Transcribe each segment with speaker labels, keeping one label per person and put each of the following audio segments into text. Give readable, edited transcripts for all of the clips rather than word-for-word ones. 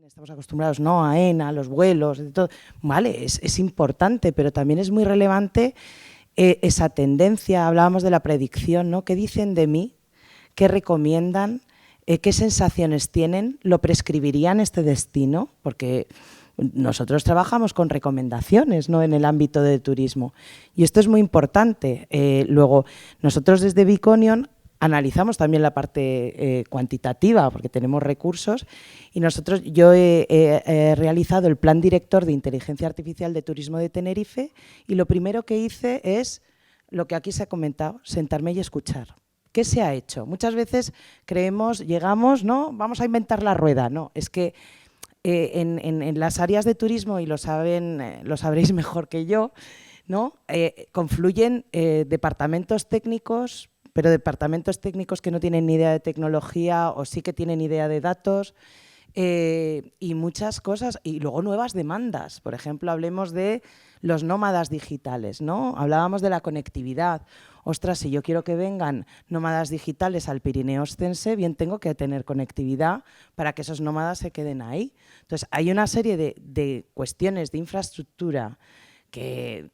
Speaker 1: estamos acostumbrados, ¿no?, a ENA, a los vuelos, de todo. Vale, es importante, pero también es muy relevante esa tendencia. Hablábamos de la predicción, ¿no? ¿Qué dicen de mí? ¿Qué recomiendan? ¿Qué sensaciones tienen? ¿Lo prescribirían este destino? Porque nosotros trabajamos con recomendaciones, ¿no?, en el ámbito del turismo. Y esto es muy importante. Luego, nosotros desde Viconion analizamos también la parte cuantitativa, porque tenemos recursos, y yo he realizado el Plan Director de Inteligencia Artificial de Turismo de Tenerife, y lo primero que hice es lo que aquí se ha comentado, sentarme y escuchar. ¿Qué se ha hecho? Muchas veces creemos, llegamos, ¿no?, vamos a inventar la rueda. No, es que en las áreas de turismo, y lo sabréis mejor que yo, ¿no?, confluyen departamentos técnicos, pero departamentos técnicos que no tienen ni idea de tecnología o sí que tienen idea de datos, y muchas cosas, y luego nuevas demandas. Por ejemplo, hablemos de los nómadas digitales, ¿no? Hablábamos de la conectividad. Ostras, si yo quiero que vengan nómadas digitales al Pirineo Ostense, bien tengo que tener conectividad para que esos nómadas se queden ahí. Entonces, hay una serie de cuestiones de infraestructura que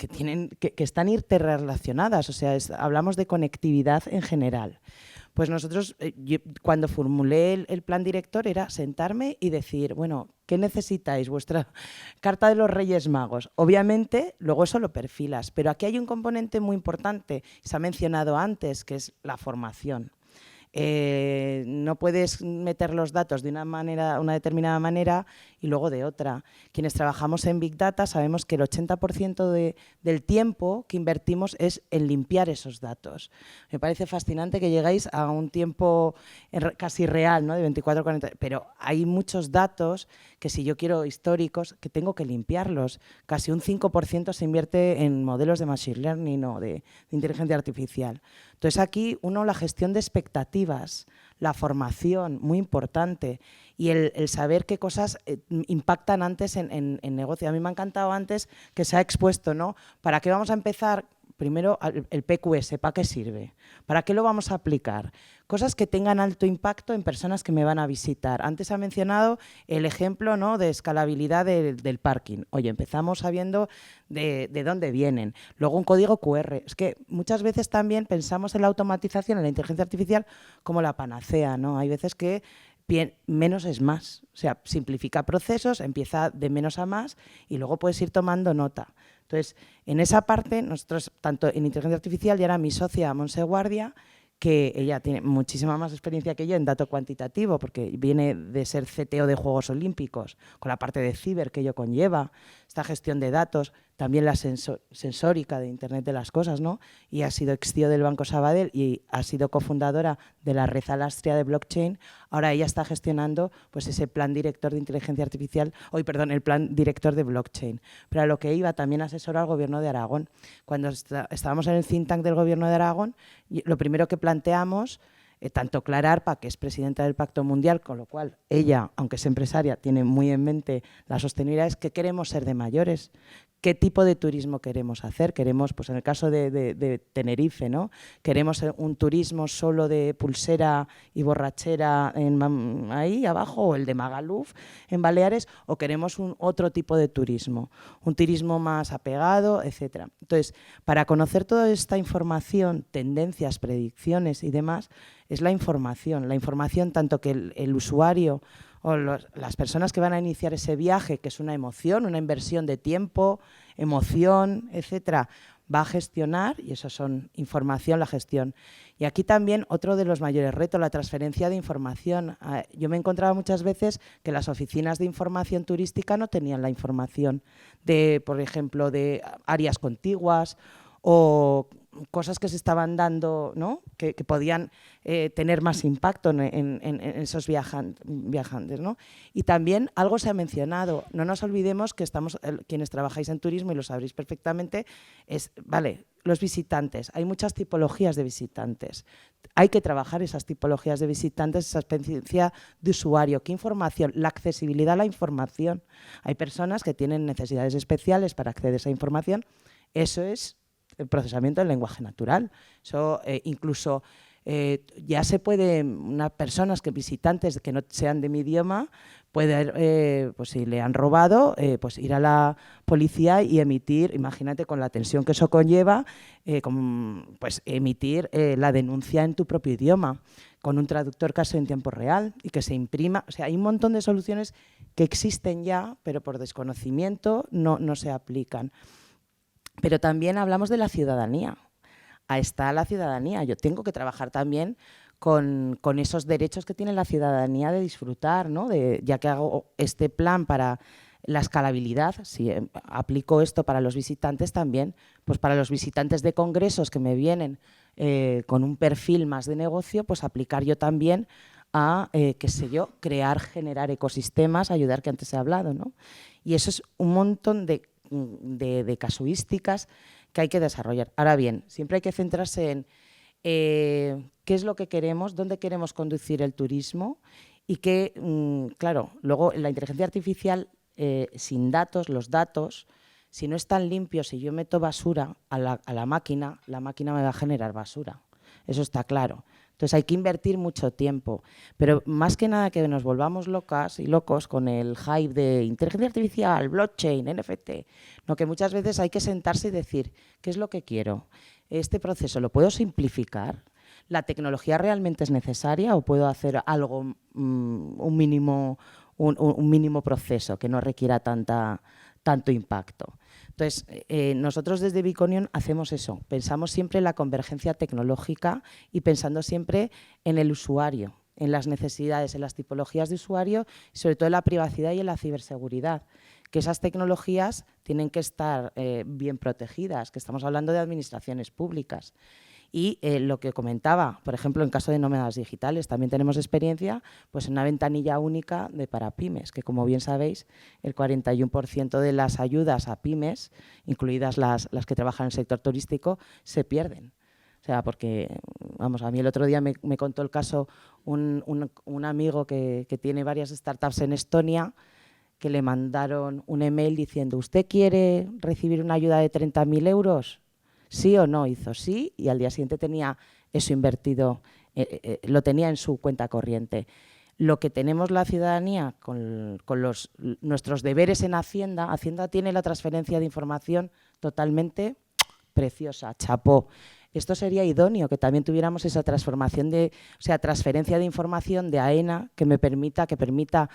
Speaker 1: están interrelacionadas, o sea, hablamos de conectividad en general. Pues nosotros, cuando formulé el plan director, era sentarme y decir, bueno, ¿qué necesitáis? Vuestra carta de los Reyes Magos. Obviamente, luego eso lo perfilas, pero aquí hay un componente muy importante, se ha mencionado antes, que es la formación. No puedes meter los datos de una determinada manera y luego de otra. Quienes trabajamos en Big Data sabemos que el 80% del tiempo que invertimos es en limpiar esos datos. Me parece fascinante que llegáis a un tiempo casi real, ¿no?, de 24 a 40, pero hay muchos datos que, si yo quiero históricos, que tengo que limpiarlos. Casi un 5% se invierte en modelos de Machine Learning o de inteligencia artificial. Entonces, aquí la gestión de expectativas, la formación, muy importante, y el saber qué cosas impactan antes en negocio. A mí me ha encantado antes que se ha expuesto, ¿no? ¿Para qué vamos a empezar? Primero, el PQS, ¿para qué sirve? ¿Para qué lo vamos a aplicar? Cosas que tengan alto impacto en personas que me van a visitar. Antes ha mencionado el ejemplo, ¿no?, de escalabilidad del parking. Oye, empezamos sabiendo de dónde vienen. Luego un código QR. Es que muchas veces también pensamos en la automatización, en la inteligencia artificial, como la panacea, ¿no? Hay veces que menos es más. O sea, simplifica procesos, empieza de menos a más y luego puedes ir tomando nota. Entonces, en esa parte, nosotros, tanto en inteligencia artificial, ya era mi socia Montse Guardia, que ella tiene muchísima más experiencia que yo en dato cuantitativo, porque viene de ser CTO de Juegos Olímpicos, con la parte de ciber que ello conlleva, esta gestión de datos, también la sensórica de Internet de las Cosas, ¿no? Y ha sido ex-CEO del Banco Sabadell y ha sido cofundadora de la Red Alastria de Blockchain. Ahora ella está gestionando, pues, ese plan director de inteligencia artificial, el plan director de blockchain. Pero a lo que iba, también asesoró al Gobierno de Aragón. Cuando estábamos en el think tank del Gobierno de Aragón, lo primero que planteamos, tanto Clara Arpa, que es presidenta del Pacto Mundial, con lo cual ella, aunque es empresaria, tiene muy en mente la sostenibilidad, es que queremos ser de mayores. ¿Qué tipo de turismo queremos hacer? Queremos, pues en el caso de Tenerife, ¿no?, queremos un turismo solo de pulsera y borrachera ahí abajo, o el de Magaluf en Baleares, o queremos otro tipo de turismo, un turismo más apegado, etcétera. Entonces, para conocer toda esta información, tendencias, predicciones y demás, es la información tanto que el usuario o las personas que van a iniciar ese viaje, que es una emoción, una inversión de tiempo, emoción, etcétera, va a gestionar, y eso son información, la gestión. Y aquí también otro de los mayores retos, la transferencia de información. Yo me he encontrado muchas veces que las oficinas de información turística no tenían la información de, por ejemplo, de áreas contiguas o cosas que se estaban dando, ¿no?, que podían tener más impacto en esos viajantes, ¿no? Y también algo se ha mencionado, no nos olvidemos que quienes trabajáis en turismo, y lo sabréis perfectamente, los visitantes, hay muchas tipologías de visitantes. Hay que trabajar esas tipologías de visitantes, esa experiencia de usuario. ¿Qué información? La accesibilidad a la información. Hay personas que tienen necesidades especiales para acceder a esa información. Eso es el procesamiento del lenguaje natural. Eso incluso Ya se puede, unas personas visitantes que no sean de mi idioma, pueden, pues si le han robado, pues ir a la policía y emitir, imagínate con la tensión que eso conlleva, pues emitir la denuncia en tu propio idioma, con un traductor casi en tiempo real y que se imprima. O sea, hay un montón de soluciones que existen ya, pero por desconocimiento no se aplican. Pero también hablamos de la ciudadanía. Ahí está la ciudadanía. Yo tengo que trabajar también con esos derechos que tiene la ciudadanía de disfrutar, ¿no? Ya que hago este plan para la escalabilidad, si aplico esto para los visitantes también, pues para los visitantes de congresos que me vienen con un perfil más de negocio, pues aplicar yo también a, qué sé yo, crear, generar ecosistemas, ayudar, que antes he hablado, ¿no? Y eso es un montón de casuísticas que hay que desarrollar. Ahora bien, siempre hay que centrarse en qué es lo que queremos, dónde queremos conducir el turismo y que, claro, luego la inteligencia artificial, sin datos, los datos, si no están limpios, si yo meto basura a la máquina me va a generar basura. Eso está claro. Entonces hay que invertir mucho tiempo, pero más que nada que nos volvamos locas y locos con el hype de inteligencia artificial, blockchain, NFT, no, que muchas veces hay que sentarse y decir, ¿qué es lo que quiero? ¿Este proceso lo puedo simplificar? ¿La tecnología realmente es necesaria o puedo hacer algo, un mínimo proceso que no requiera tanto impacto? Entonces, nosotros desde Biconion hacemos eso, pensamos siempre en la convergencia tecnológica y pensando siempre en el usuario, en las necesidades, en las tipologías de usuario y sobre todo en la privacidad y en la ciberseguridad, que esas tecnologías tienen que estar bien protegidas, que estamos hablando de administraciones públicas. Y lo que comentaba, por ejemplo, en caso de nómadas digitales, también tenemos experiencia pues, en una ventanilla única para pymes, que como bien sabéis, el 41% de las ayudas a pymes, incluidas las que trabajan en el sector turístico, se pierden. O sea, porque, vamos, a mí el otro día me contó el caso un amigo que tiene varias startups en Estonia, que le mandaron un email diciendo, ¿usted quiere recibir una ayuda de 30.000 euros? ¿Sí o no? Hizo sí y al día siguiente tenía eso invertido, lo tenía en su cuenta corriente. Lo que tenemos la ciudadanía con nuestros deberes en Hacienda, Hacienda tiene la transferencia de información totalmente preciosa, chapó. Esto sería idóneo, que también tuviéramos esa transformación transferencia de información de AENA que permita,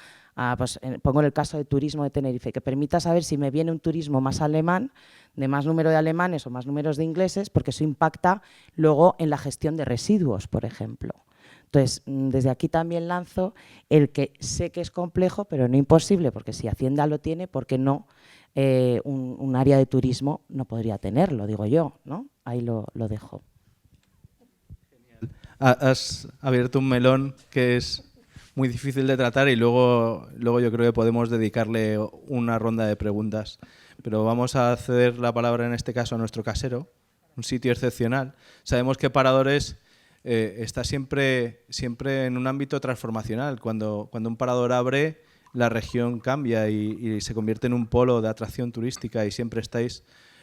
Speaker 1: pues, pongo en el caso de turismo de Tenerife, que permita saber si me viene un turismo más alemán, de más número de alemanes o más números de ingleses, porque eso impacta luego en la gestión de residuos, por ejemplo. Entonces, desde aquí también lanzo el que sé que es complejo, pero no imposible, porque si Hacienda lo tiene, ¿por qué no un área de turismo no podría tenerlo, digo yo, ¿no? Ahí lo dejo.
Speaker 2: Genial. Has abierto un melón que es muy difícil de tratar y luego yo creo que podemos dedicarle una ronda de preguntas. Pero vamos a ceder la palabra en este caso a nuestro casero, un sitio excepcional. Sabemos que Paradores está siempre en un ámbito transformacional. Cuando un parador abre, la región cambia y se convierte en un polo de atracción turística y siempre estáis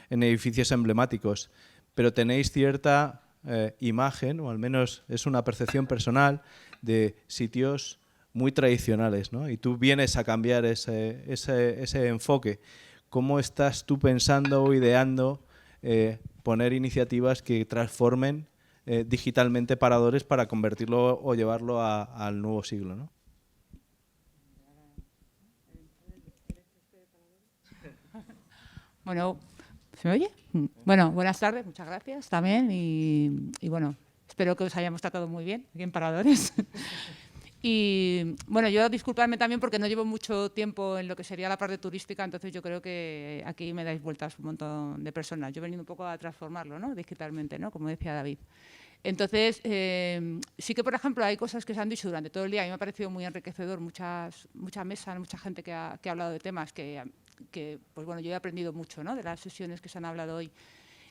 Speaker 2: en edificios emblemáticos. Pero tenéis cierta imagen, o al menos es una percepción personal, de sitios muy tradicionales, ¿no? Y tú vienes a cambiar ese enfoque. ¿Cómo estás tú pensando o ideando poner iniciativas que transformen digitalmente Paradores para convertirlo o llevarlo al nuevo siglo, ¿no?
Speaker 3: Bueno, ¿se me oye? Bueno, buenas tardes, muchas gracias también y bueno, espero que os hayamos tratado muy bien aquí en Paradores. Y bueno, yo disculpadme también porque no llevo mucho tiempo en lo que sería la parte turística, entonces yo creo que aquí me dais vueltas un montón de personas. Yo he venido un poco a transformarlo, ¿no? Digitalmente, ¿no? Como decía David. Entonces, sí que, por ejemplo, hay cosas que se han dicho durante todo el día. A mí me ha parecido muy enriquecedor, mucha mesa, mucha gente que ha hablado de temas que, pues bueno, yo he aprendido mucho, ¿no? De las sesiones que se han hablado hoy.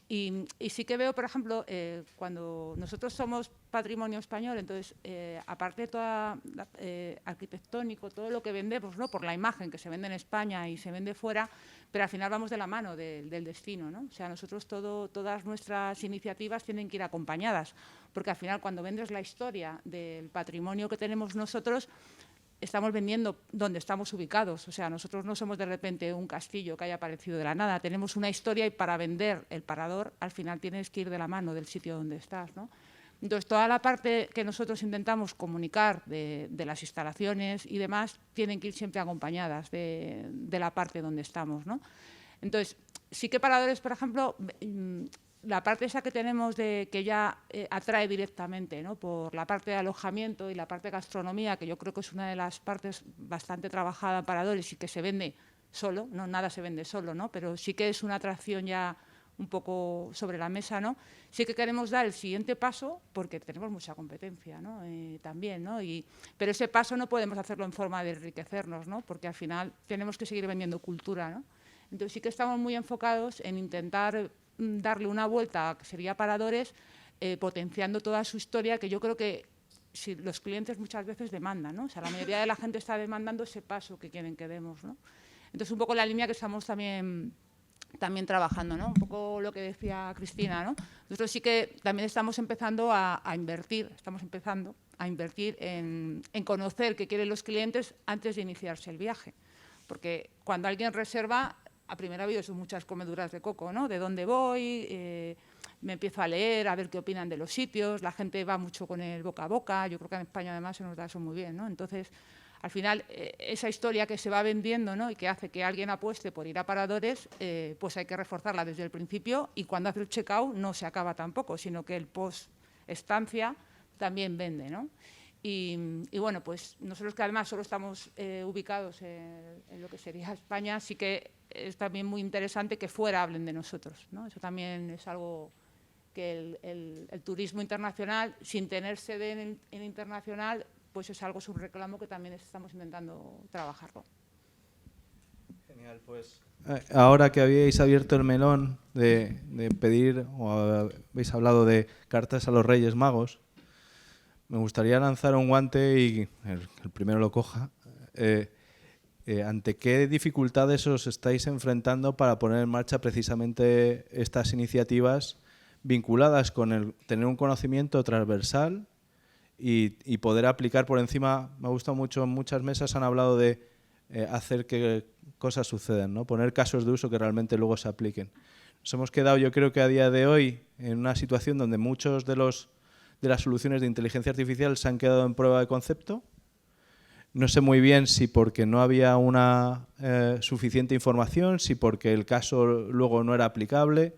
Speaker 3: Y sí que veo, por ejemplo, cuando nosotros somos patrimonio español, entonces, aparte de todo arquitectónico, todo lo que vendemos, ¿no? Por la imagen que se vende en España y se vende fuera, pero al final vamos de la mano del destino, ¿no? O sea, nosotros todas nuestras iniciativas tienen que ir acompañadas, porque al final cuando vendes la historia del patrimonio que tenemos nosotros, estamos vendiendo donde estamos ubicados. O sea, nosotros no somos de repente un castillo que haya aparecido de la nada. Tenemos una historia y para vender el parador, al final tienes que ir de la mano del sitio donde estás, ¿no? Entonces, toda la parte que nosotros intentamos comunicar de las instalaciones y demás, tienen que ir siempre acompañadas de la parte donde estamos, ¿no? Entonces, sí que paradores, por ejemplo, la parte esa que tenemos de que ya atrae directamente, ¿no? Por la parte de alojamiento y la parte de gastronomía, que yo creo que es una de las partes bastante trabajada en paradores y que se vende solo, no nada se vende solo, ¿no? Pero sí que es una atracción ya un poco sobre la mesa, ¿no? Sí que queremos dar el siguiente paso porque tenemos mucha competencia, ¿no? También, ¿no? Pero ese paso no podemos hacerlo en forma de enriquecernos, ¿no? Porque al final tenemos que seguir vendiendo cultura, ¿no? Entonces sí que estamos muy enfocados en intentar darle una vuelta a que sería paradores, potenciando toda su historia, que yo creo que si los clientes muchas veces demandan, ¿no? O sea, la mayoría de la gente está demandando ese paso que quieren que demos, ¿no? Entonces, un poco la línea que estamos también trabajando, ¿no? Un poco lo que decía Cristina, ¿no? Nosotros sí que también estamos empezando a invertir, en conocer qué quieren los clientes antes de iniciarse el viaje. Porque cuando alguien reserva, a primera vista son muchas comeduras de coco, ¿no? ¿De dónde voy? Me empiezo a leer, a ver qué opinan de los sitios. La gente va mucho con el boca a boca. Yo creo que en España además se nos da eso muy bien, ¿no? Entonces, al final, esa historia que se va vendiendo, ¿no? Y que hace que alguien apueste por ir a paradores, pues hay que reforzarla desde el principio, y cuando hace el check-out no se acaba tampoco, sino que el post-estancia también vende, ¿no? Y bueno, pues nosotros que además solo estamos ubicados en lo que sería España, sí que es también muy interesante que fuera hablen de nosotros, ¿no? Eso también es algo que el turismo internacional, sin tener sede en internacional, pues es algo, es un reclamo que también estamos intentando trabajarlo.
Speaker 2: Genial, pues ahora que habíais abierto el melón de pedir, o habéis hablado de cartas a los Reyes Magos, me gustaría lanzar un guante y el primero lo coja. ¿Ante qué dificultades os estáis enfrentando para poner en marcha precisamente estas iniciativas vinculadas con el tener un conocimiento transversal y poder aplicar por encima? Me ha gustado mucho, en muchas mesas han hablado de hacer que cosas sucedan, ¿no? Poner casos de uso que realmente luego se apliquen. Nos hemos quedado, yo creo que a día de hoy, en una situación donde muchos de las soluciones de inteligencia artificial se han quedado en prueba de concepto. No sé muy bien si porque no había una suficiente información, si porque el caso luego no era aplicable.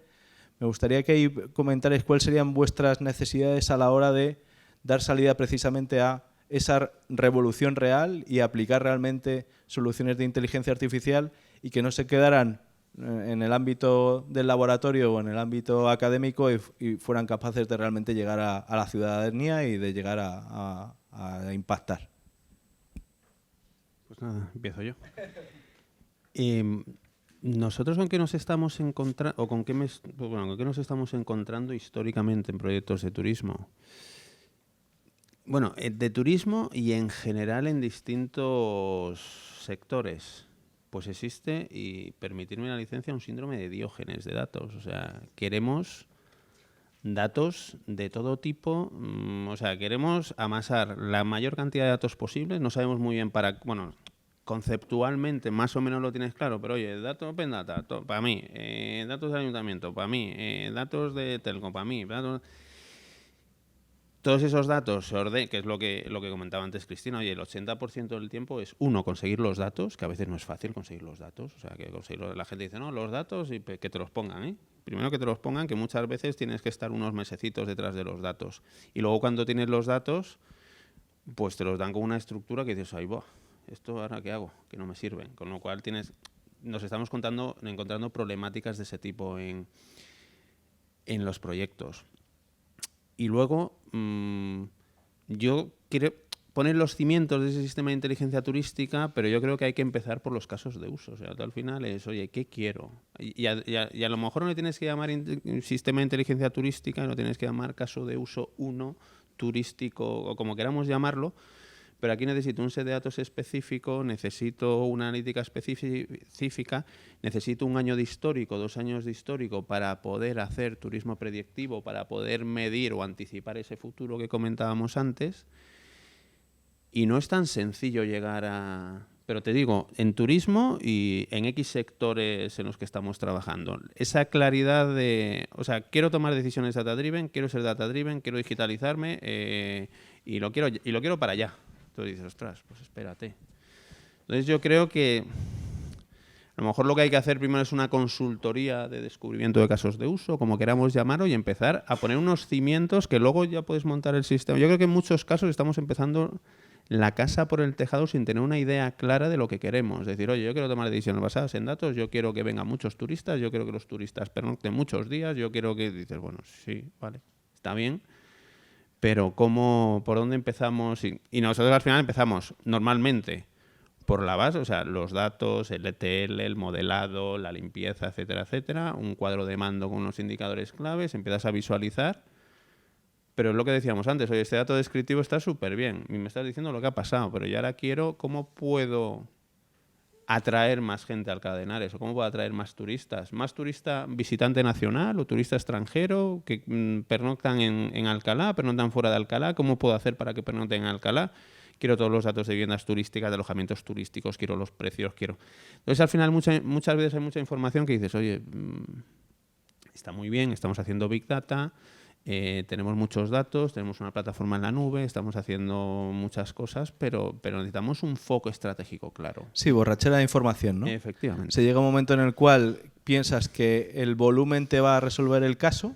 Speaker 2: Me gustaría que ahí comentarais cuáles serían vuestras necesidades a la hora de dar salida precisamente a esa revolución real y aplicar realmente soluciones de inteligencia artificial y que no se quedaran en el ámbito del laboratorio o en el ámbito académico y fueran capaces de realmente llegar a la ciudadanía y de llegar a impactar.
Speaker 4: Pues nada, empiezo yo. Nosotros con qué nos estamos encontrando, o con qué nos estamos encontrando históricamente en proyectos de turismo. Bueno, de turismo y en general en distintos sectores. Pues existe, y permitirme la licencia, un síndrome de Diógenes de datos. O sea, queremos datos de todo tipo, o sea, queremos amasar la mayor cantidad de datos posible. No sabemos muy bien bueno, conceptualmente más o menos lo tienes claro, pero oye, datos Open Data, para mí, datos del ayuntamiento, para mí, datos de Telco, para mí, todos esos datos, que es lo que comentaba antes Cristina, oye, el 80% del tiempo es, conseguir los datos, que a veces no es fácil conseguir los datos, o sea, que la gente dice, no, los datos, y que te los pongan, ¿eh? Primero que te los pongan, que muchas veces tienes que estar unos mesecitos detrás de los datos. Y luego cuando tienes los datos, pues te los dan con una estructura que dices, ay, ¿esto ahora qué hago? Que no me sirven. Con lo cual nos estamos encontrando problemáticas de ese tipo en los proyectos. Y luego, yo creo, poner los cimientos de ese sistema de inteligencia turística, pero yo creo que hay que empezar por los casos de uso. O sea, al final es, oye, ¿qué quiero? Y a lo mejor no le tienes que llamar sistema de inteligencia turística, no tienes que llamar caso de uso 1, turístico, o como queramos llamarlo, pero aquí necesito un set de datos específico, necesito una analítica específica, necesito un año de histórico, 2 años de histórico para poder hacer turismo predictivo, para poder medir o anticipar ese futuro que comentábamos antes. Y no es tan sencillo llegar a... Pero te digo, en turismo y en X sectores en los que estamos trabajando, esa claridad de... O sea, quiero tomar decisiones data-driven, quiero ser data-driven, quiero digitalizarme y lo quiero para allá. Entonces dices, ostras, pues espérate. Entonces yo creo que a lo mejor lo que hay que hacer primero es una consultoría de descubrimiento de casos de uso, como queramos llamarlo, y empezar a poner unos cimientos que luego ya puedes montar el sistema. Yo creo que en muchos casos estamos empezando la casa por el tejado sin tener una idea clara de lo que queremos. Es decir, oye, yo quiero tomar decisiones basadas en datos, yo quiero que vengan muchos turistas, yo quiero que los turistas pernocten muchos días, yo quiero que... Dices, bueno, sí, vale, está bien. Pero ¿cómo, por dónde empezamos? Y nosotros al final empezamos normalmente por la base, o sea, los datos, el ETL, el modelado, la limpieza, etcétera, etcétera, un cuadro de mando con unos indicadores claves, empiezas a visualizar, pero es lo que decíamos antes, oye, este dato descriptivo está súper bien, y me estás diciendo lo que ha pasado, pero yo ahora quiero cómo puedo atraer más gente al Cadenares, o cómo puedo atraer más turista visitante nacional o turista extranjero que pernoctan en Alcalá, pernoctan fuera de Alcalá, ¿cómo puedo hacer para que pernocten en Alcalá? Quiero todos los datos de viviendas turísticas, de alojamientos turísticos, quiero los precios, quiero... Entonces al final muchas veces hay mucha información que dices, oye, está muy bien, estamos haciendo Big Data, tenemos muchos datos, tenemos una plataforma en la nube, estamos haciendo muchas cosas, pero necesitamos un foco estratégico claro.
Speaker 2: Sí, borrachera de información, ¿no?
Speaker 4: Efectivamente.
Speaker 2: Se llega un momento en el cual piensas que el volumen te va a resolver el caso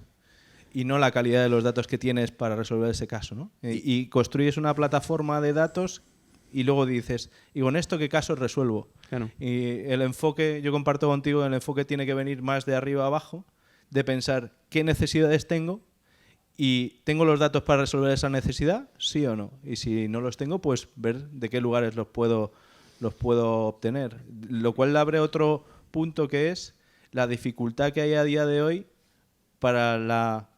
Speaker 2: y no la calidad de los datos que tienes para resolver ese caso, ¿no? Y construyes una plataforma de datos y luego dices, ¿y con esto qué casos resuelvo?
Speaker 4: Claro.
Speaker 2: Y el enfoque, yo comparto contigo, el enfoque tiene que venir más de arriba a abajo, de pensar qué necesidades tengo y ¿tengo los datos para resolver esa necesidad? ¿Sí o no? Y si no los tengo, pues ver de qué lugares los puedo obtener. Lo cual abre otro punto que es la dificultad que hay a día de hoy para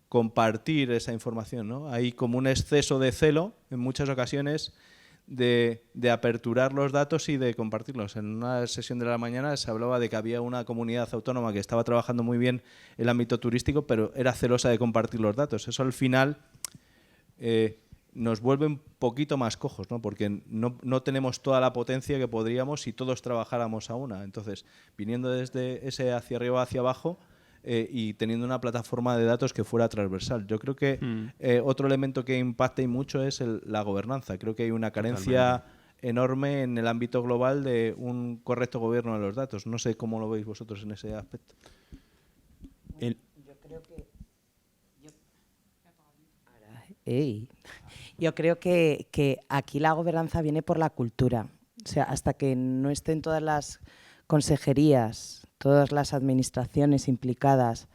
Speaker 2: compartir esa información, ¿no? Hay como un exceso de celo en muchas ocasiones de aperturar los datos y de compartirlos. En una sesión de la mañana se hablaba de que había una comunidad autónoma que estaba trabajando muy bien el ámbito turístico, pero era celosa de compartir los datos. Eso al final nos vuelve un poquito más cojos, ¿no? Porque no tenemos toda la potencia que podríamos si todos trabajáramos a una. Entonces, viniendo desde ese hacia arriba hacia abajo, y teniendo una plataforma de datos que fuera transversal. Yo creo que otro elemento que impacta y mucho es la gobernanza. Creo que hay una carencia enorme en el ámbito global de un correcto gobierno de los datos. No sé cómo lo veis vosotros en ese aspecto.
Speaker 1: Yo creo que aquí la gobernanza viene por la cultura. O sea, hasta que no estén todas las consejerías, todas las administraciones implicadas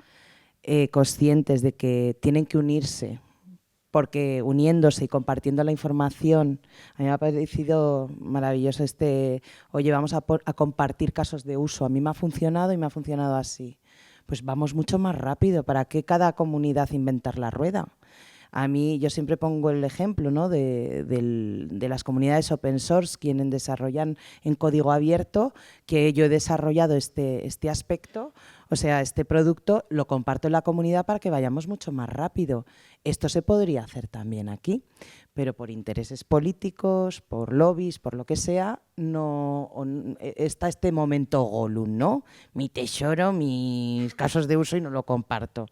Speaker 1: conscientes de que tienen que unirse, porque uniéndose y compartiendo la información, a mí me ha parecido maravilloso oye, vamos a compartir casos de uso, a mí me ha funcionado y me ha funcionado así. Pues vamos mucho más rápido, ¿para qué cada comunidad inventar la rueda? A mí, yo siempre pongo el ejemplo, ¿no? de las comunidades open source, quienes desarrollan en código abierto, que yo he desarrollado este aspecto, o sea, este producto, lo comparto en la comunidad para que vayamos mucho más rápido. Esto se podría hacer también aquí, pero por intereses políticos, por lobbies, por lo que sea, no está este momento Gollum, ¿no? Mi tesoro, mis casos de uso y no lo comparto.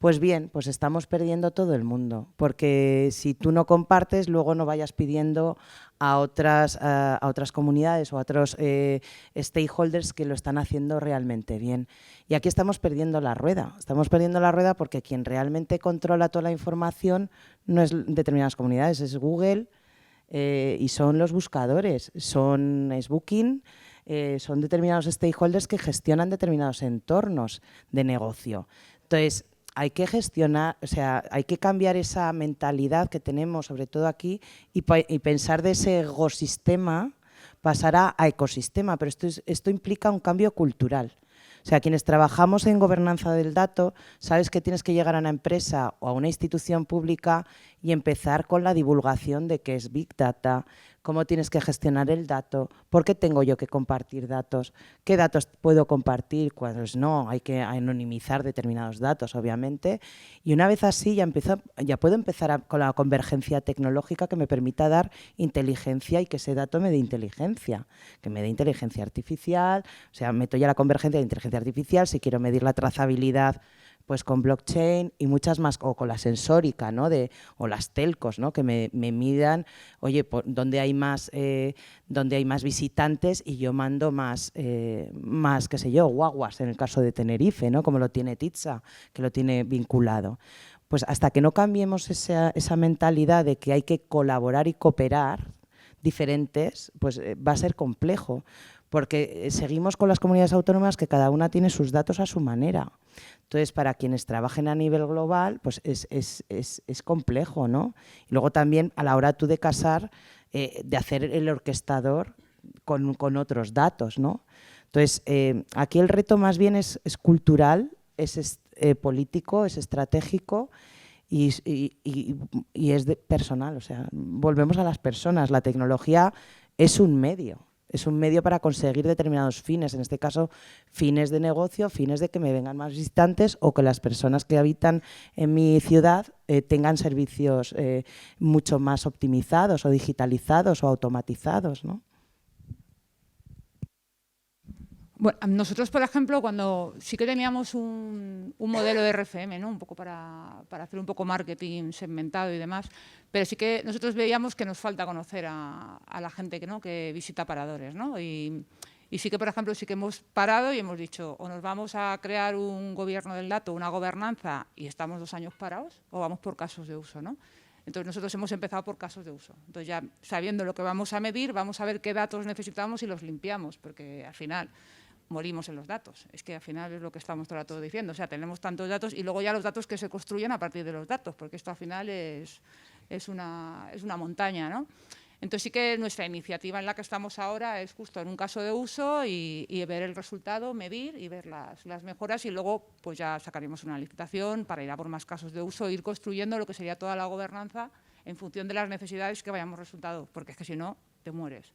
Speaker 1: Pues bien, pues estamos perdiendo todo el mundo, porque si tú no compartes, luego no vayas pidiendo a otras comunidades o a otros stakeholders que lo están haciendo realmente bien. Y aquí estamos perdiendo la rueda. Estamos perdiendo la rueda porque quien realmente controla toda la información no es determinadas comunidades, es Google y son los buscadores, es Booking, son determinados stakeholders que gestionan determinados entornos de negocio. Entonces, hay que gestionar, o sea, hay que cambiar esa mentalidad que tenemos, sobre todo aquí, y pensar de ese ecosistema pasar a ecosistema, pero esto implica un cambio cultural. O sea, quienes trabajamos en gobernanza del dato, sabes que tienes que llegar a una empresa o a una institución pública y empezar con la divulgación de qué es Big Data, cómo tienes que gestionar el dato, por qué tengo yo que compartir datos, qué datos puedo compartir, cuáles no, hay que anonimizar determinados datos, obviamente. Y una vez así ya puedo empezar con la convergencia tecnológica que me permita dar inteligencia y que ese dato me dé inteligencia, que me dé inteligencia artificial, o sea, meto ya la convergencia de inteligencia artificial, si quiero medir la trazabilidad, pues con blockchain y muchas más, o con la sensórica, ¿no? O las telcos, ¿no? Que me midan, oye, dónde hay más visitantes y yo mando más, qué sé yo, guaguas, en el caso de Tenerife, ¿no? Como lo tiene Titsa, que lo tiene vinculado. Pues hasta que no cambiemos esa mentalidad de que hay que colaborar y cooperar diferentes, pues va a ser complejo, porque seguimos con las comunidades autónomas que cada una tiene sus datos a su manera. Entonces, para quienes trabajen a nivel global, pues es complejo, ¿no? Y luego también, a la hora tú de casar, de hacer el orquestador con otros datos, ¿no? Entonces, aquí el reto más bien es cultural, es político, es estratégico y es personal. O sea, volvemos a las personas. La tecnología es un medio. Es un medio para conseguir determinados fines, en este caso fines de negocio, fines de que me vengan más visitantes o que las personas que habitan en mi ciudad tengan servicios mucho más optimizados o digitalizados o automatizados, ¿no?
Speaker 3: Bueno, nosotros, por ejemplo, cuando sí que teníamos un modelo de RFM, ¿no? Un poco para hacer un poco marketing segmentado y demás, pero sí que nosotros veíamos que nos falta conocer a la gente que visita paradores, ¿no? Y sí que, por ejemplo, sí que hemos parado y hemos dicho, o nos vamos a crear un gobierno del dato, una gobernanza, y estamos 2 años parados, o vamos por casos de uso, ¿no? Entonces, nosotros hemos empezado por casos de uso. Entonces, ya sabiendo lo que vamos a medir, vamos a ver qué datos necesitamos y los limpiamos, porque al final morimos en los datos. Es que al final es lo que estamos todo el rato diciendo. O sea, tenemos tantos datos y luego ya los datos que se construyen a partir de los datos, porque esto al final es una montaña, ¿no? Entonces sí que nuestra iniciativa en la que estamos ahora es justo en un caso de uso y ver el resultado, medir y ver las mejoras y luego pues ya sacaremos una licitación para ir a por más casos de uso e ir construyendo lo que sería toda la gobernanza en función de las necesidades que vayamos resultado, porque es que si no, te mueres.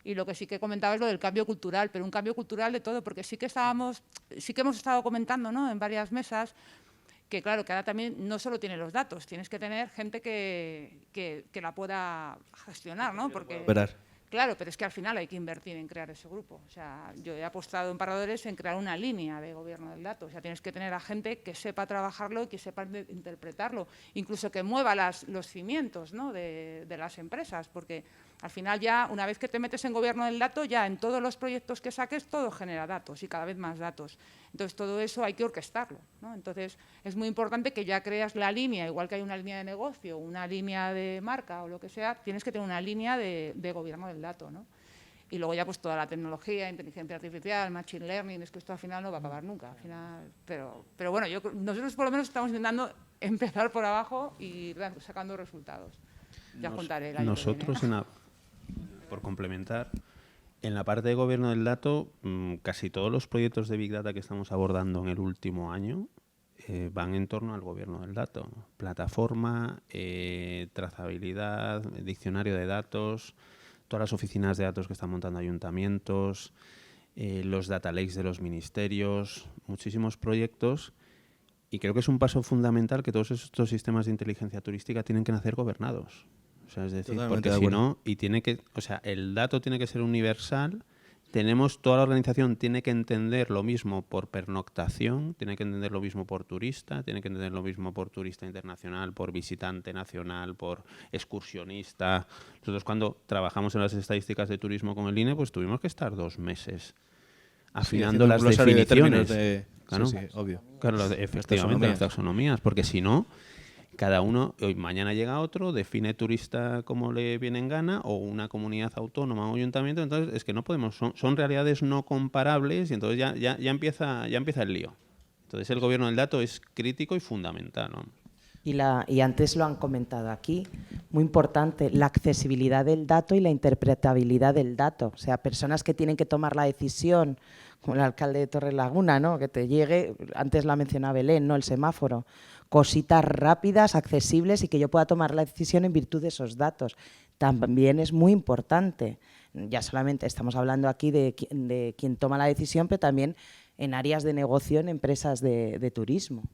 Speaker 3: Y lo que sí que comentaba es lo del cambio cultural, pero un cambio cultural de todo, porque sí que hemos estado comentando, ¿no? En varias mesas que, claro, que ahora también no solo tiene los datos, tienes que tener gente que la pueda gestionar, ¿no? Porque, claro, pero es que al final hay que invertir en crear ese grupo. O sea, yo he apostado en Paradores en crear una línea de gobierno del dato. O sea, tienes que tener a gente que sepa trabajarlo y que sepa interpretarlo, incluso que mueva los cimientos, ¿no? de las empresas, porque al final ya, una vez que te metes en gobierno del dato, ya en todos los proyectos que saques, todo genera datos y cada vez más datos. Entonces, todo eso hay que orquestarlo, ¿no? Entonces, es muy importante que ya creas la línea, igual que hay una línea de negocio, una línea de marca o lo que sea, tienes que tener una línea de gobierno del dato, ¿no? Y luego ya pues toda la tecnología, inteligencia artificial, machine learning, es que esto al final no va a acabar nunca. Al final, pero bueno, nosotros por lo menos estamos intentando empezar por abajo y ir sacando resultados. Ya contaré el año
Speaker 4: nosotros
Speaker 3: que viene.
Speaker 4: Por complementar, en la parte de gobierno del dato, casi todos los proyectos de Big Data que estamos abordando en el último año van en torno al gobierno del dato. Plataforma, trazabilidad, diccionario de datos, todas las oficinas de datos que están montando ayuntamientos, los data lakes de los ministerios, muchísimos proyectos. Y creo que es un paso fundamental que todos estos sistemas de inteligencia turística tienen que nacer gobernados. O sea, es decir,
Speaker 2: totalmente
Speaker 4: porque si no, el dato tiene que ser universal. Toda la organización tiene que entender lo mismo por pernoctación, tiene que entender lo mismo por turista, tiene que entender lo mismo por turista internacional, por visitante nacional, por excursionista. Nosotros cuando trabajamos en las estadísticas de turismo con el INE, pues tuvimos que estar 2 meses afinando las definiciones.
Speaker 2: Claro, sí, obvio.
Speaker 4: Claro, efectivamente, las taxonomías, porque si no, cada uno, hoy mañana llega otro, define turista como le viene en gana, o una comunidad autónoma o ayuntamiento, entonces es que no podemos, son realidades no comparables y entonces ya empieza el lío. Entonces el gobierno del dato es crítico y fundamental, ¿no?
Speaker 1: Y antes lo han comentado aquí, muy importante, la accesibilidad del dato y la interpretabilidad del dato. O sea, personas que tienen que tomar la decisión, como el alcalde de Torrelaguna, ¿no? Que te llegue, antes la mencionaba Belén, ¿no? El semáforo, cositas rápidas, accesibles y que yo pueda tomar la decisión en virtud de esos datos. También es muy importante. Ya solamente estamos hablando aquí de quien toma la decisión, pero también en áreas de negocio, en empresas de turismo.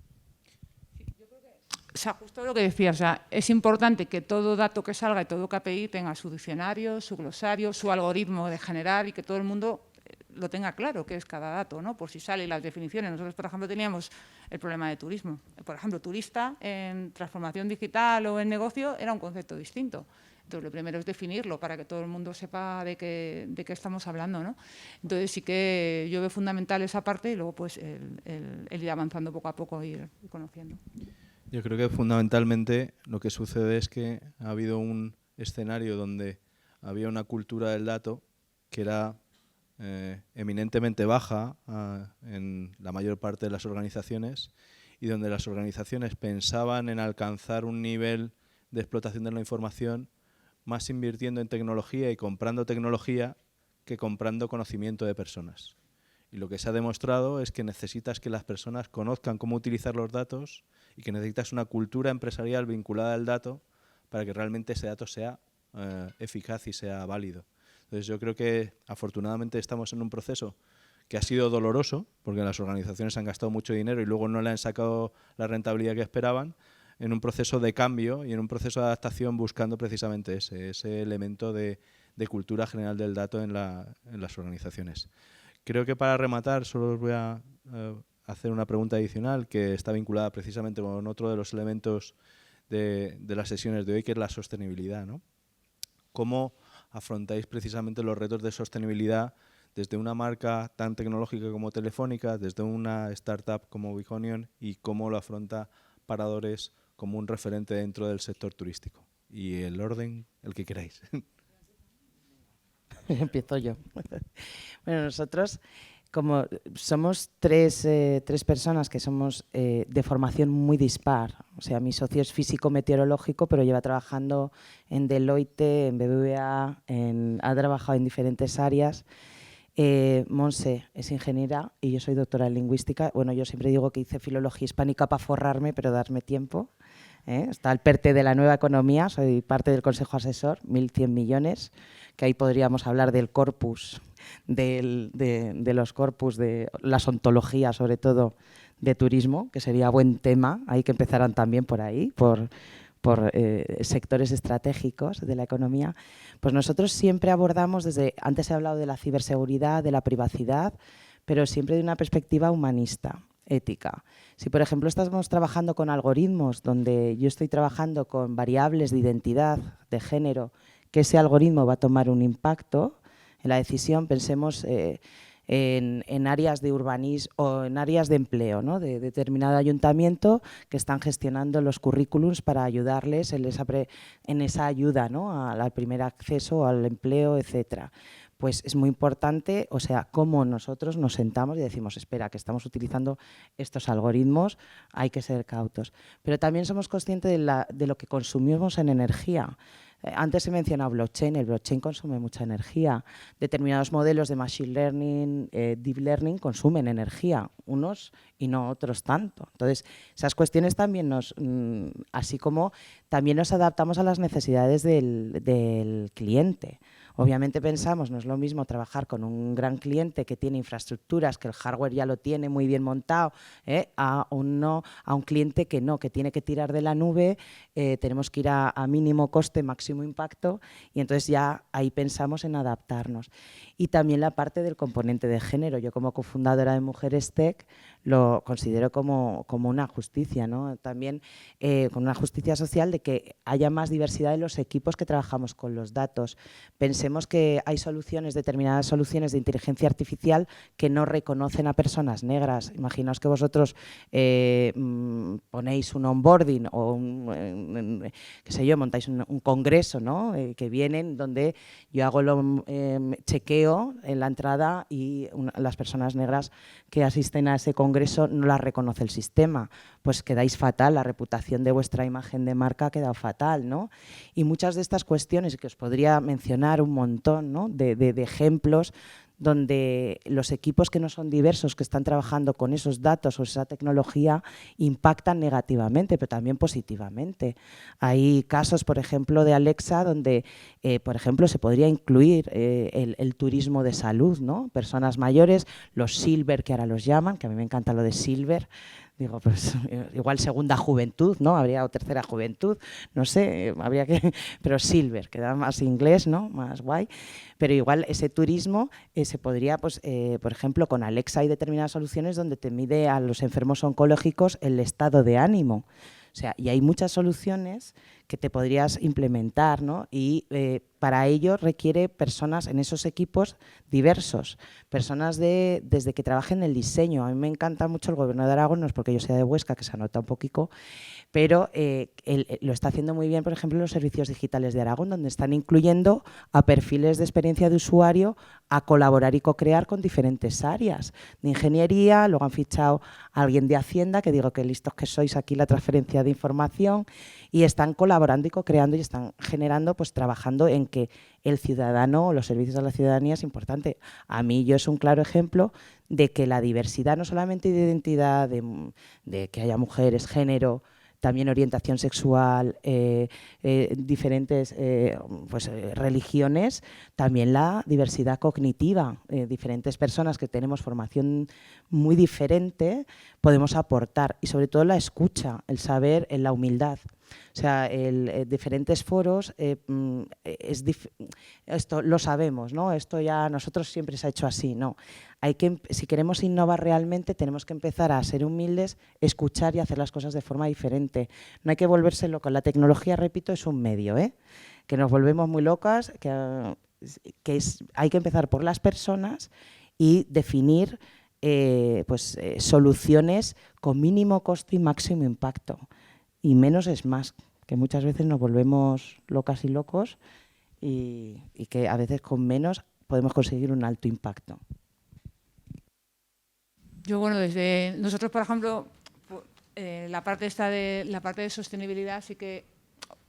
Speaker 3: O sea, justo lo que decía, o sea, es importante que todo dato que salga y todo KPI tenga su diccionario, su glosario, su algoritmo de generar y que todo el mundo lo tenga claro qué es cada dato, ¿no? Por si salen las definiciones. Nosotros, por ejemplo, teníamos el problema de turismo. Por ejemplo, turista en transformación digital o en negocio era un concepto distinto. Entonces, lo primero es definirlo para que todo el mundo sepa de qué estamos hablando, ¿no? Entonces, sí que yo veo fundamental esa parte y luego, pues, el ir avanzando poco a poco, ir conociendo.
Speaker 2: Yo creo que fundamentalmente lo que sucede es que ha habido un escenario donde había una cultura del dato que era eminentemente baja en la mayor parte de las organizaciones y donde las organizaciones pensaban en alcanzar un nivel de explotación de la información más invirtiendo en tecnología y comprando tecnología que comprando conocimiento de personas. Y lo que se ha demostrado es que necesitas que las personas conozcan cómo utilizar los datos y que necesitas una cultura empresarial vinculada al dato para que realmente ese dato sea eficaz y sea válido. Entonces yo creo que afortunadamente estamos en un proceso que ha sido doloroso, porque las organizaciones han gastado mucho dinero y luego no le han sacado la rentabilidad que esperaban, en un proceso de cambio y en un proceso de adaptación buscando precisamente ese elemento de cultura general del dato en las organizaciones. Creo que para rematar solo os voy a hacer una pregunta adicional que está vinculada precisamente con otro de los elementos de las sesiones de hoy, que es la sostenibilidad, ¿no? ¿Cómo afrontáis precisamente los retos de sostenibilidad desde una marca tan tecnológica como Telefónica, desde una startup como Biconion y cómo lo afronta Paradores como un referente dentro del sector turístico? Y el orden, el que queráis.
Speaker 1: Empiezo yo. Bueno, nosotros, como somos tres personas que somos de formación muy dispar, o sea, mi socio es físico meteorológico, pero lleva trabajando en Deloitte, en BBVA, ha trabajado en diferentes áreas. Monse es ingeniera y yo soy doctora en lingüística. Bueno, yo siempre digo que hice filología hispánica para forrarme, pero darme tiempo. Está el PERTE de la nueva economía, soy parte del Consejo Asesor, 1.100 millones, que ahí podríamos hablar del corpus, de los corpus, de las ontologías, sobre todo, de turismo, que sería buen tema, hay que empezarán también por ahí, por sectores estratégicos de la economía. Pues nosotros siempre abordamos antes he hablado de la ciberseguridad, de la privacidad, pero siempre de una perspectiva humanista, ética. Si, por ejemplo, estamos trabajando con algoritmos, donde yo estoy trabajando con variables de identidad, de género, que ese algoritmo va a tomar un impacto en la decisión, pensemos en áreas de urbanismo o en áreas de empleo, ¿no? De determinado ayuntamiento que están gestionando los currículums para ayudarles en esa ayuda, ¿no? al primer acceso al empleo, etcétera. Pues es muy importante, o sea, cómo nosotros nos sentamos y decimos, espera, que estamos utilizando estos algoritmos, hay que ser cautos. Pero también somos conscientes de lo que consumimos en energía. Antes he mencionado blockchain, el blockchain consume mucha energía. Determinados modelos de machine learning, deep learning consumen energía, unos y no otros tanto. Entonces, esas cuestiones también así como también nos adaptamos a las necesidades del cliente. Obviamente pensamos, no es lo mismo trabajar con un gran cliente que tiene infraestructuras, que el hardware ya lo tiene muy bien montado, a un cliente que no, que tiene que tirar de la nube, tenemos que ir a mínimo coste, máximo impacto, y entonces ya ahí pensamos en adaptarnos. Y también la parte del componente de género. Yo como cofundadora de Mujeres Tech lo considero como una justicia, ¿no? También con una justicia social de que haya más diversidad en los equipos que trabajamos con los datos. Pensemos pensemos que hay soluciones, determinadas soluciones de inteligencia artificial que no reconocen a personas negras. Imaginaos que vosotros ponéis un onboarding o qué sé yo, montáis un congreso, ¿no? Que vienen donde yo hago el chequeo en la entrada y las personas negras que asisten a ese congreso no las reconoce el sistema. Pues quedáis fatal, la reputación de vuestra imagen de marca ha quedado fatal, ¿no? Y muchas de estas cuestiones, que os podría mencionar un montón, ¿no? de ejemplos donde los equipos que no son diversos, que están trabajando con esos datos o esa tecnología, impactan negativamente, pero también positivamente. Hay casos, por ejemplo, de Alexa, donde, por ejemplo, se podría incluir el turismo de salud, ¿no? Personas mayores, los silver, que ahora los llaman, que a mí me encanta lo de silver. Digo, pues igual segunda juventud, ¿no? Habría o tercera juventud, no sé, habría que... Pero silver, que da más inglés, ¿no? Más guay. Pero igual ese turismo se podría, pues, por ejemplo, con Alexa hay determinadas soluciones donde te mide a los enfermos oncológicos el estado de ánimo. O sea, y hay muchas soluciones que te podrías implementar, ¿no? Y para ello requiere personas en esos equipos diversos, personas desde que trabajen en el diseño. A mí me encanta mucho el Gobierno de Aragón, no es porque yo sea de Huesca, que se anota un poquito, pero él lo está haciendo muy bien, por ejemplo, en los servicios digitales de Aragón, donde están incluyendo a perfiles de experiencia de usuario a colaborar y co-crear con diferentes áreas de ingeniería. Luego han fichado a alguien de Hacienda, que digo que listos que sois aquí la transferencia de información, y están colaborando y co-creando y están generando, pues trabajando en que el ciudadano o los servicios a la ciudadanía es importante. A mí yo es un claro ejemplo de que la diversidad, no solamente de identidad, de que haya mujeres, género, también orientación sexual, diferentes religiones, también la diversidad cognitiva. Diferentes personas que tenemos formación muy diferente podemos aportar, y sobre todo la escucha, el saber, en la humildad. O sea, diferentes foros, esto lo sabemos, ¿no? Esto ya nosotros siempre se ha hecho así, ¿no? Si queremos innovar realmente, tenemos que empezar a ser humildes, escuchar y hacer las cosas de forma diferente. No hay que volverse locos. La tecnología, repito, es un medio, que nos volvemos muy locas, hay que empezar por las personas y definir soluciones con mínimo coste y máximo impacto. Y menos es más, que muchas veces nos volvemos locas y locos y que a veces con menos podemos conseguir un alto impacto.
Speaker 3: Yo, bueno, desde nosotros, por ejemplo, la parte de sostenibilidad sí que,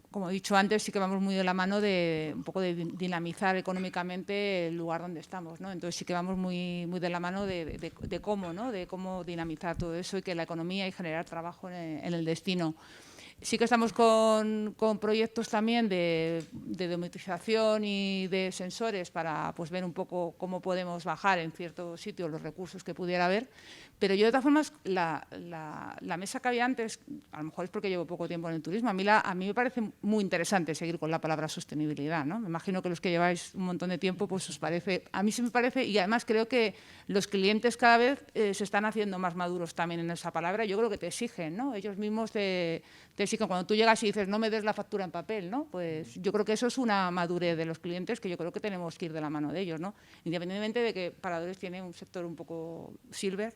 Speaker 3: como he dicho antes, sí que vamos muy de la mano de un poco de dinamizar económicamente el lugar donde estamos, ¿no? Entonces sí que vamos muy de la mano de cómo, ¿no? De cómo dinamizar todo eso y que la economía y generar trabajo en el destino. Sí que estamos con proyectos también de domitización y de sensores para pues, ver un poco cómo podemos bajar en ciertos sitios los recursos que pudiera haber. Pero yo, de todas formas, la mesa que había antes, a lo mejor es porque llevo poco tiempo en el turismo, a mí me parece muy interesante seguir con la palabra sostenibilidad, ¿no? Me imagino que los que lleváis un montón de tiempo, pues os parece, a mí sí me parece, y además creo que los clientes cada vez se están haciendo más maduros también en esa palabra. Yo creo que te exigen, ¿no? Ellos mismos te exigen. Cuando tú llegas y dices, no me des la factura en papel, ¿no? Pues yo creo que eso es una madurez de los clientes que yo creo que tenemos que ir de la mano de ellos, ¿no? Independientemente de que Paradores tiene un sector un poco silver,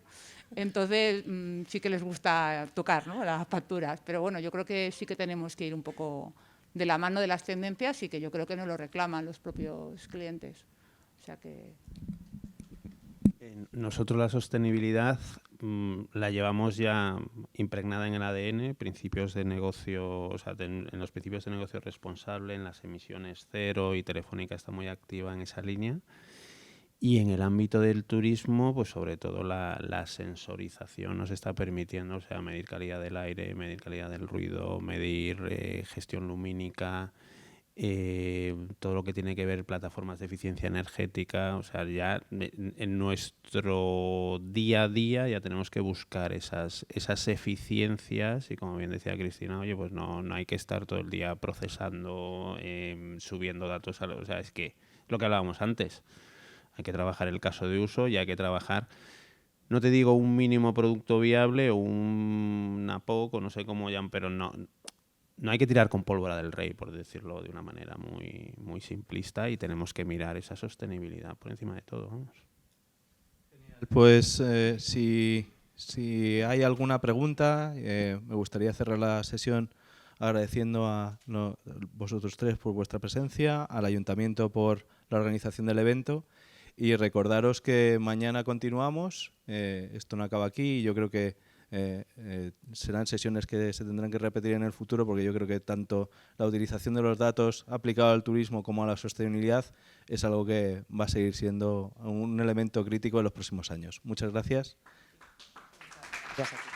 Speaker 3: entonces sí que les gusta tocar, ¿no? Las facturas. Pero bueno, yo creo que sí que tenemos que ir un poco de la mano de las tendencias y que yo creo que nos lo reclaman los propios clientes. O sea que...
Speaker 4: Nosotros la sostenibilidad la llevamos ya impregnada en el ADN, principios de negocio, o sea, en los principios de negocio responsable, en las emisiones cero, y Telefónica está muy activa en esa línea. Y en el ámbito del turismo, pues sobre todo la sensorización nos está permitiendo, o sea, medir calidad del aire, medir calidad del ruido, medir gestión lumínica, todo lo que tiene que ver plataformas de eficiencia energética. O sea, ya en nuestro día a día ya tenemos que buscar esas eficiencias, y como bien decía Cristina, oye, pues no hay que estar todo el día procesando, subiendo datos, o sea, es que lo que hablábamos antes. Hay que trabajar el caso de uso y hay que trabajar, no te digo un mínimo producto viable o una POC o no sé cómo llaman, pero no. no hay que tirar con pólvora del rey, por decirlo de una manera muy, muy simplista, y tenemos que mirar esa sostenibilidad por encima de todo. Vamos.
Speaker 2: Pues si hay alguna pregunta, me gustaría cerrar la sesión agradeciendo a vosotros tres por vuestra presencia, al Ayuntamiento por la organización del evento, y recordaros que mañana continuamos. Esto no acaba aquí y yo creo que serán sesiones que se tendrán que repetir en el futuro, porque yo creo que tanto la utilización de los datos aplicado al turismo como a la sostenibilidad es algo que va a seguir siendo un elemento crítico en los próximos años. Muchas gracias.
Speaker 1: Gracias.